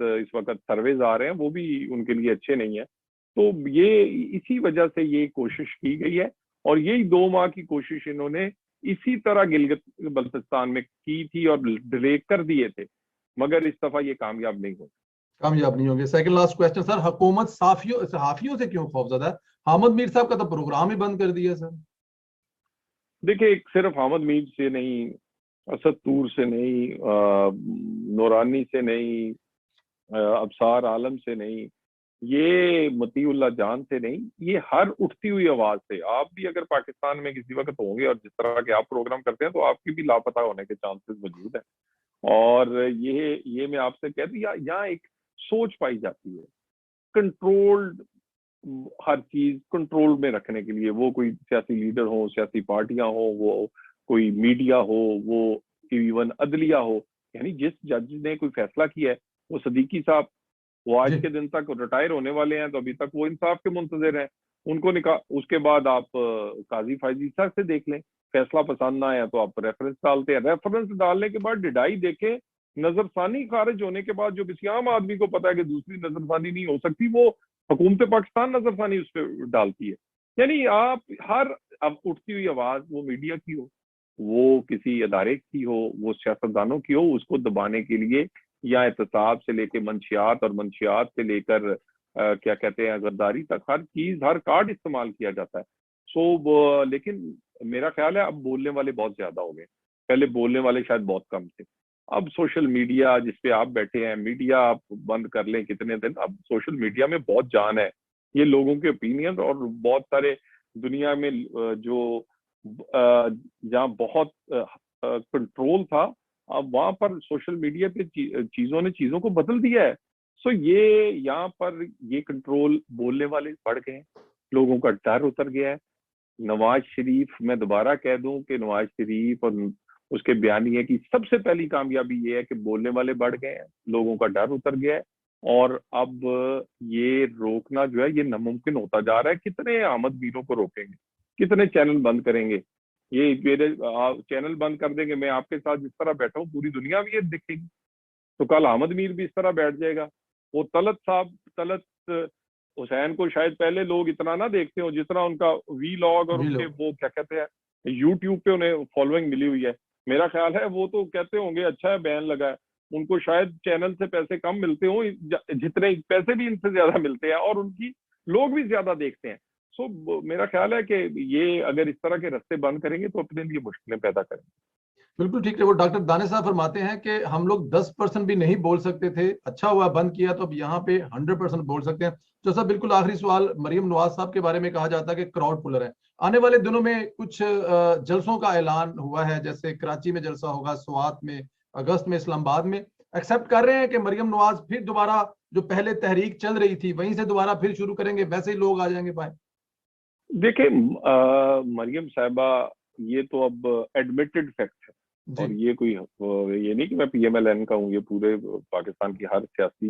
इस वक्त सर्वेज आ रहे हैं वो भी उनके लिए अच्छे नहीं है। तो ये इसी वजह से ये कोशिश की गई है, और यही 2 माह की कोशिश इन्होंने इसी तरह गिलगित बल्तिस्तान में की थी और डिले कर दिए थे, मगर इस दफा ये कामयाब नहीं हो। कामयाब नहीं होंगे। सेकंड लास्ट क्वेश्चन सर, हुकूमत सहाफियों से क्यों खौफजदा है? हामिद मीर साहब का तो प्रोग्राम ही बंद कर दिया सर। देखिए, सिर्फ हामिद मीर से नहीं, असद तूर से नहीं, नूरानी से नहीं, अबसार आलम से नहीं, ये मतीउल्लाह जान से नहीं, ये हर उठती हुई आवाज से। आप भी अगर पाकिस्तान में किसी वक्त होंगे और जिस तरह के आप प्रोग्राम करते हैं तो आपकी भी लापता होने के चांसेस मौजूद है। और ये मैं आपसे कह दूं, यहाँ एक सोच पाई जाती है कंट्रोल्ड, हर चीज कंट्रोल में रखने के लिए, वो कोई सियासी लीडर हो, सियासी पार्टियां हो, वो कोई मीडिया हो, वो इवन अदलिया हो। यानी जिस जज ने कोई फैसला किया है, वो सदीकी साहब, वो आज जी के दिन तक रिटायर होने वाले हैं, तो अभी तक वो इंसाफ के मुंतजर हैं। उनको उसके बाद आप काजी फायजी साहब से देख लें, फैसला पसंद ना आया तो आप रेफरेंस डालते हैं, रेफरेंस डालने के बाद डिडाई देखें, नजरसानी खारिज होने के बाद जो किसी आम आदमी को पता है कि दूसरी नजरसानी नहीं हो सकती, वो हुकूमत पाकिस्तान नजरसानी उस पर डालती है। यानी आप हर, अब उठती हुई आवाज, वो मीडिया की हो, वो किसी अदारे की हो, वो सियासतदानों की हो, उसको दबाने के लिए या एहतसाब से लेकर मंशियात और मंशियात से लेकर क्या कहते हैं गद्दारी तक, हर चीज, हर कार्ड इस्तेमाल किया जाता है। लेकिन मेरा ख्याल है अब बोलने वाले बहुत ज्यादा हो गए, पहले बोलने वाले शायद बहुत कम थे। अब सोशल मीडिया जिसपे आप बैठे हैं, मीडिया आप बंद कर लें कितने दिन, अब सोशल मीडिया में बहुत जान है। ये लोगों के ओपिनियन, और बहुत सारे दुनिया में जो जहाँ बहुत कंट्रोल था, अब वहां पर सोशल मीडिया पे चीजों ने चीजों को बदल दिया है। सो ये यहाँ पर ये कंट्रोल, बोलने वाले बढ़ गए हैं, लोगों का डर उतर गया है। नवाज शरीफ, मैं दोबारा कह दूं कि नवाज शरीफ और उसके बयानिए की सबसे पहली कामयाबी ये है कि बोलने वाले बढ़ गए हैं, लोगों का डर उतर गया है, और अब ये रोकना जो है ये नामुमकिन होता जा रहा है। कितने आमद मीरों को रोकेंगे, कितने चैनल बंद करेंगे? ये मेरे चैनल बंद कर देंगे, मैं आपके साथ जिस तरह बैठा हूँ पूरी दुनिया भी ये दिखेगी, तो कल अहमद मीर भी इस तरह बैठ जाएगा। वो तलत साहब, तलत हुसैन को शायद पहले लोग इतना ना देखते हो जितना उनका वी लॉग और भी उनके लोग। वो क्या कहते हैं यूट्यूब पे उन्हें फॉलोइंग मिली हुई है। मेरा ख्याल है वो तो कहते होंगे अच्छा है बैन लगा है, उनको शायद चैनल से पैसे कम मिलते हो, जितने पैसे भी इनसे ज्यादा मिलते हैं, और उनकी लोग भी ज्यादा देखते हैं। मेरा ख्याल है कि ये अगर इस तरह के रास्ते बंद करेंगे तो अपने लिए मुश्किलें पैदा करेंगे। बिल्कुल ठीक है। वो डॉक्टर दानिश साहब फरमाते हैं कि हम लोग 10% भी नहीं बोल सकते थे, अच्छा हुआ बंद किया, तो अब यहाँ पे 100% बोल सकते हैं। तो सर बिल्कुल आखिरी सवाल, मरियम नवाज साहब के बारे में कहा जाता है कि क्राउड पुलर है। आने वाले दिनों में कुछ जलसों का ऐलान हुआ है, जैसे कराची में जलसा होगा, स्वात में, अगस्त में इस्लामाबाद में। एक्सेप्ट कर रहे हैं कि मरियम नवाज फिर दोबारा जो पहले तहरीक चल रही थी वहीं से दोबारा फिर शुरू करेंगे, वैसे ही लोग आ जाएंगे पाए? देखिए, मरियम साहबा, ये तो अब एडमिटेड फैक्ट है, जी और ये कोई ये नहीं कि मैं पीएमएलएन का हूँ, ये पूरे पाकिस्तान की हर सियासी